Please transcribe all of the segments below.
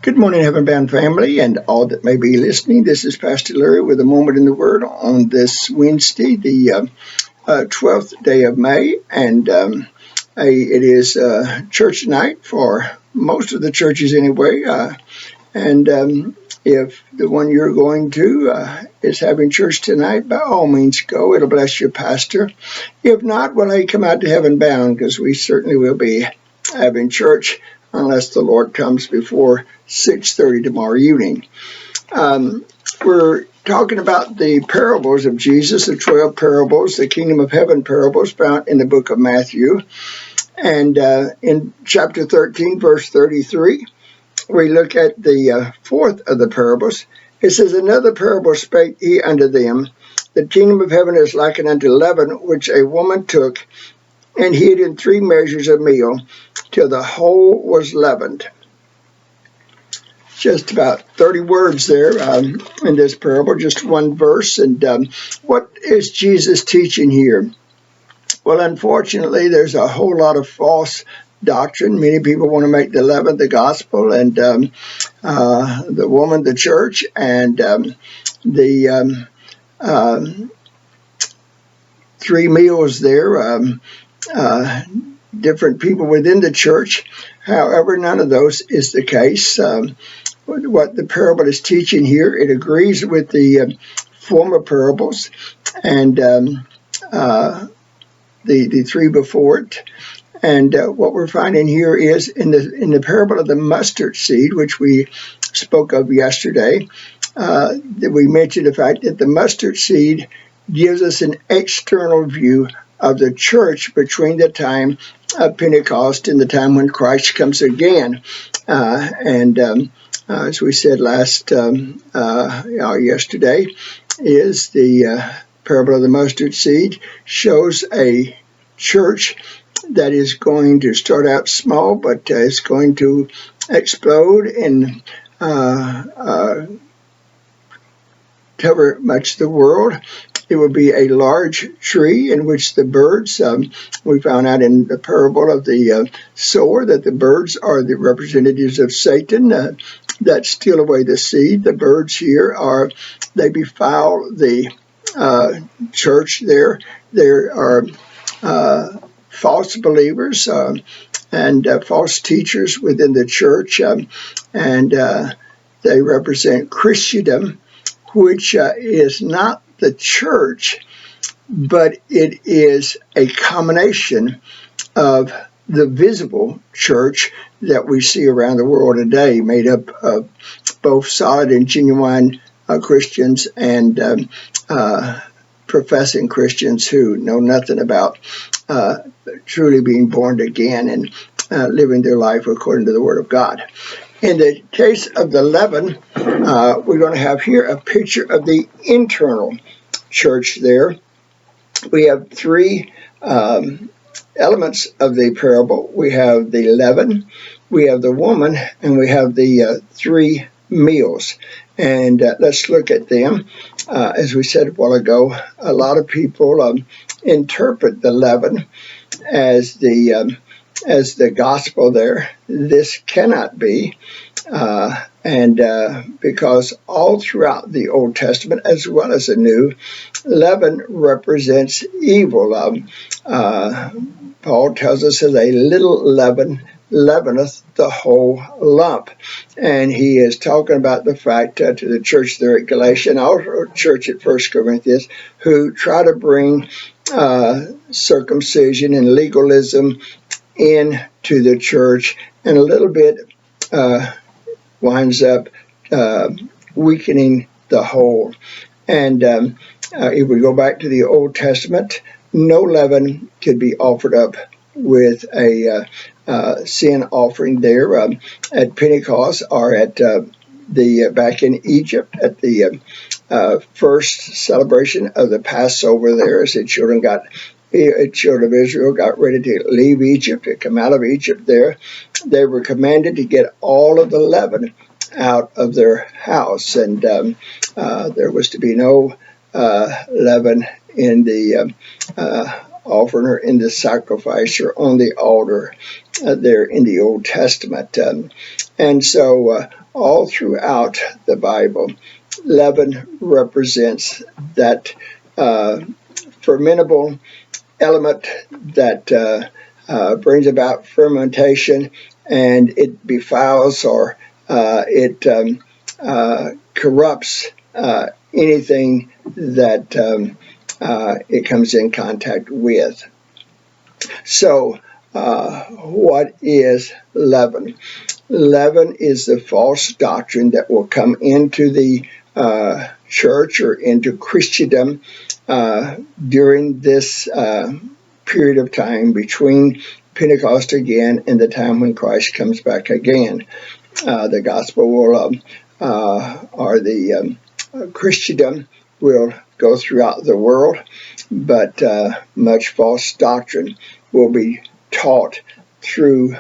Good morning, Heaven Bound family, and all that may be listening. This is Pastor Larry with a moment in the Word on this Wednesday, the 12th day of May, and it is church night for most of the churches anyway. And if the one you're going to is having church tonight, by all means go. It'll bless your pastor. If not, well, hey, come out to Heaven Bound, because we certainly will be having church unless the Lord comes before 6:30 tomorrow evening. We're talking about the parables of Jesus, the 12 parables, the kingdom of heaven parables found in the book of Matthew. And in chapter 13, verse 33, we look at the fourth of the parables. It says, "Another parable spake he unto them, the kingdom of heaven is likened unto leaven, which a woman took and hid in 3 measures of meal, till the whole was leavened." Just about 30 words there in this parable, just one verse. And what is Jesus teaching here? Well, unfortunately, there's a whole lot of false doctrine. Many people want to make the leaven the gospel, and the woman the church, and the 3 meals there, different people within the church. However, none of those is the case. What the parable is teaching here, it agrees with the former parables and the 3 before it. And what we're finding here is in the parable of the mustard seed, which we spoke of yesterday, that we mentioned the fact that the mustard seed gives us an external view of the church between the time of Pentecost and the time when Christ comes again. As we said yesterday, is the parable of the mustard seed shows a church that is going to start out small, but is going to explode and cover much of the world. It will be a large tree in which the birds, we found out in the parable of the sower that the birds are the representatives of Satan that steal away the seed. The birds here they befoul the church there. There are false believers and false teachers within the church, and they represent Christendom, which is not the church, but it is a combination of the visible church that we see around the world today, made up of both solid and genuine Christians and professing Christians who know nothing about truly being born again and living their life according to the Word of God. In the case of the leaven, we're going to have here a picture of the internal church there. We have 3 elements of the parable. We have the leaven, we have the woman, and we have the 3 meals. And let's look at them. As we said a while ago, a lot of people interpret the leaven as the gospel there. This cannot be. Because all throughout the Old Testament, as well as the New, leaven represents evil. Paul tells us that a little leaven leaveneth the whole lump. And he is talking about the fact to the church there at Galatia, and also church at 1 Corinthians, who try to bring circumcision and legalism into the church, and a little bit winds up weakening the whole. And if we go back to the Old Testament, no leaven could be offered up with a sin offering there at Pentecost, or at back in Egypt at the first celebration of the Passover there, as the children of Israel got ready to leave Egypt, to come out of Egypt there. They were commanded to get all of the leaven out of their house, and there was to be no leaven in the offering her in the sacrifice or on the altar there in the Old Testament. And so all throughout the Bible, leaven represents that fermentable element that brings about fermentation, and it befiles or it corrupts anything that it comes in contact with. So, what is leaven? Leaven is the false doctrine that will come into the church or into Christendom during this period of time between Pentecost again and the time when Christ comes back again. The gospel will, or the Christendom will go throughout the world, but much false doctrine will be taught through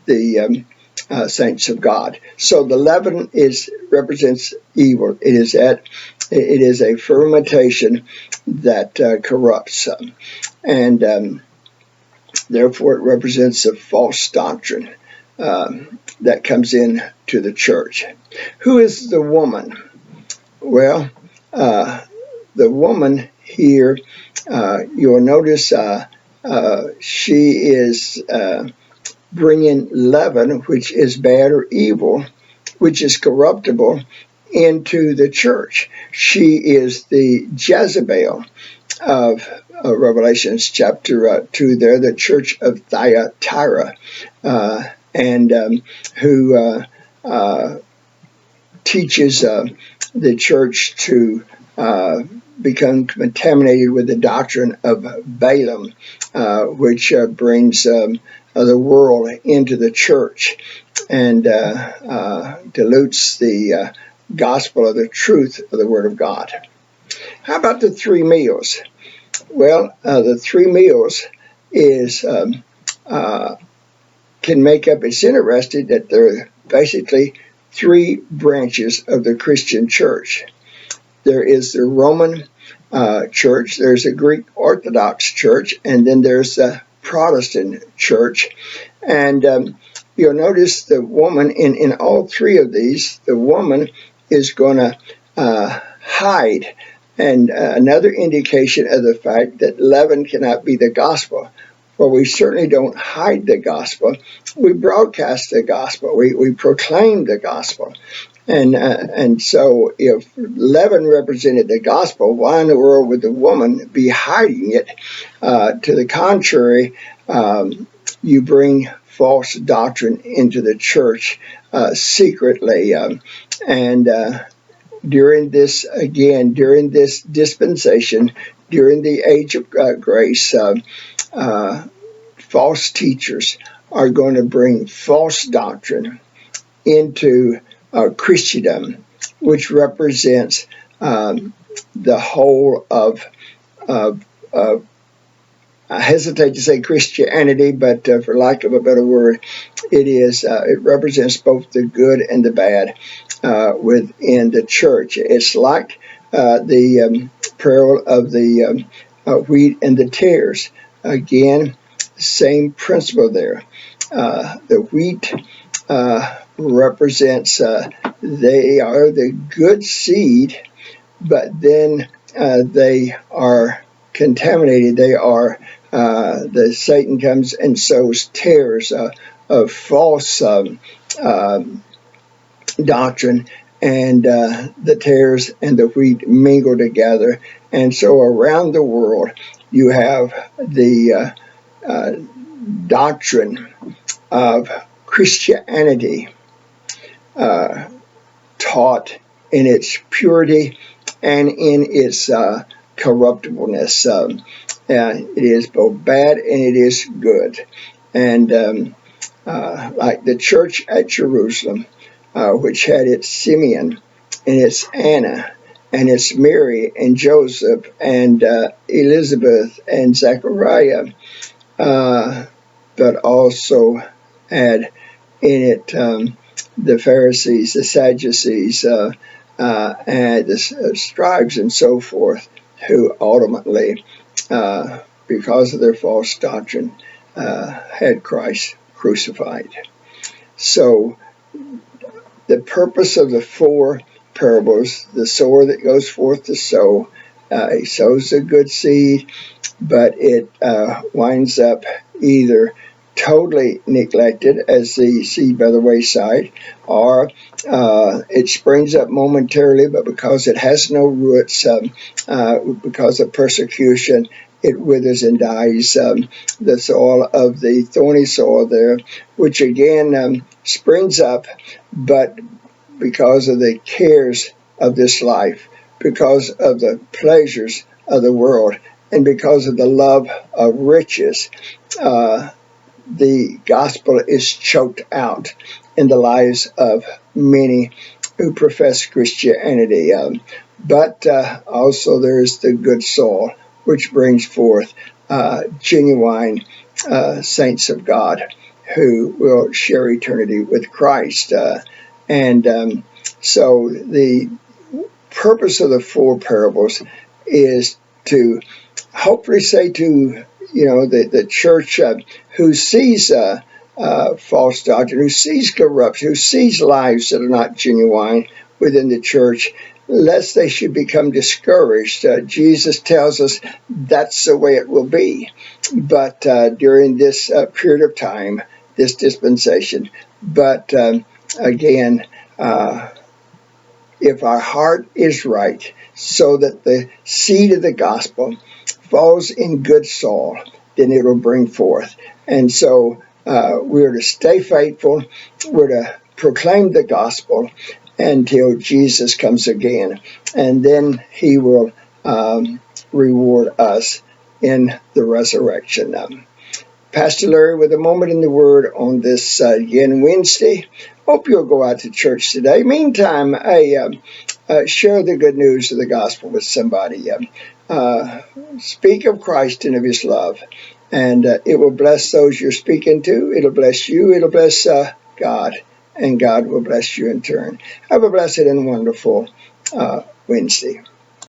the saints of God. So the leaven represents evil. It is a fermentation that corrupts, and therefore it represents a false doctrine that comes in to the church. Who is the woman? Well, the woman here, you'll notice she is bringing leaven, which is bad or evil, which is corruptible, into the church. She is the Jezebel of Revelations chapter 2 there, the church of Thyatira, and who teaches the church to become contaminated with the doctrine of Balaam, which brings the world into the church and dilutes the gospel of the truth of the Word of God. How about the three meals? Well, the three meals is can make up. It's interesting that there are basically three branches of the Christian church. There is the Roman church, there's a Greek Orthodox church, and then there's the Protestant church. And you'll notice the woman in all three of these, the woman is going to hide. And another indication of the fact that leaven cannot be the gospel. Well, we certainly don't hide the gospel. We broadcast the gospel. We proclaim the gospel. And so if leaven represented the gospel, why in the world would the woman be hiding it? To the contrary, you bring false doctrine into the church secretly. And during this dispensation, during the age of grace, false teachers are going to bring false doctrine into Christendom, which represents the whole of I hesitate to say Christianity, but for lack of a better word, it represents both the good and the bad within the church. It's like the parable of the wheat and the tares. Again, same principle there. The wheat represents they are the good seed, but then they are contaminated. They are the Satan comes and sows tares of false doctrine, and the tares and the wheat mingle together. And so around the world, you have the doctrine of Christianity taught in its purity and in its corruptibleness. It is both bad and it is good. And like the church at Jerusalem, which had its Simeon and its Anna and its Mary and Joseph and Elizabeth and Zechariah, but also had in it the Pharisees, the Sadducees, and the scribes and so forth, who ultimately because of their false doctrine, had Christ crucified. So the purpose of the 4 parables, the sower that goes forth to sow, he sows the good seed, but it winds up either totally neglected as the seed by the wayside, or it springs up momentarily, but because it has no roots, because of persecution, it withers and dies. The soil of the thorny soil there, which again springs up, but because of the cares of this life, because of the pleasures of the world, and because of the love of riches, the gospel is choked out in the lives of many who profess Christianity. But also there is the good soil, which brings forth genuine saints of God who will share eternity with Christ. So the purpose of the 4 parables is to hopefully say to the church who sees false doctrine, who sees corruption, who sees lives that are not genuine within the church, lest they should become discouraged. Jesus tells us that's the way it will be. But during this period of time, this dispensation, but again, if our heart is right, so that the seed of the gospel falls in good soil, then it will bring forth. And so we're to stay faithful. We're to proclaim the gospel until Jesus comes again. And then he will reward us in the resurrection. Pastor Larry with a moment in the Word on this again Wednesday. Hope you'll go out to church today. Meantime, share the good news of the gospel with somebody. Speak of Christ and of his love, and it will bless those you're speaking to. It'll bless you. It'll bless God, and God will bless you in turn. Have a blessed and wonderful Wednesday.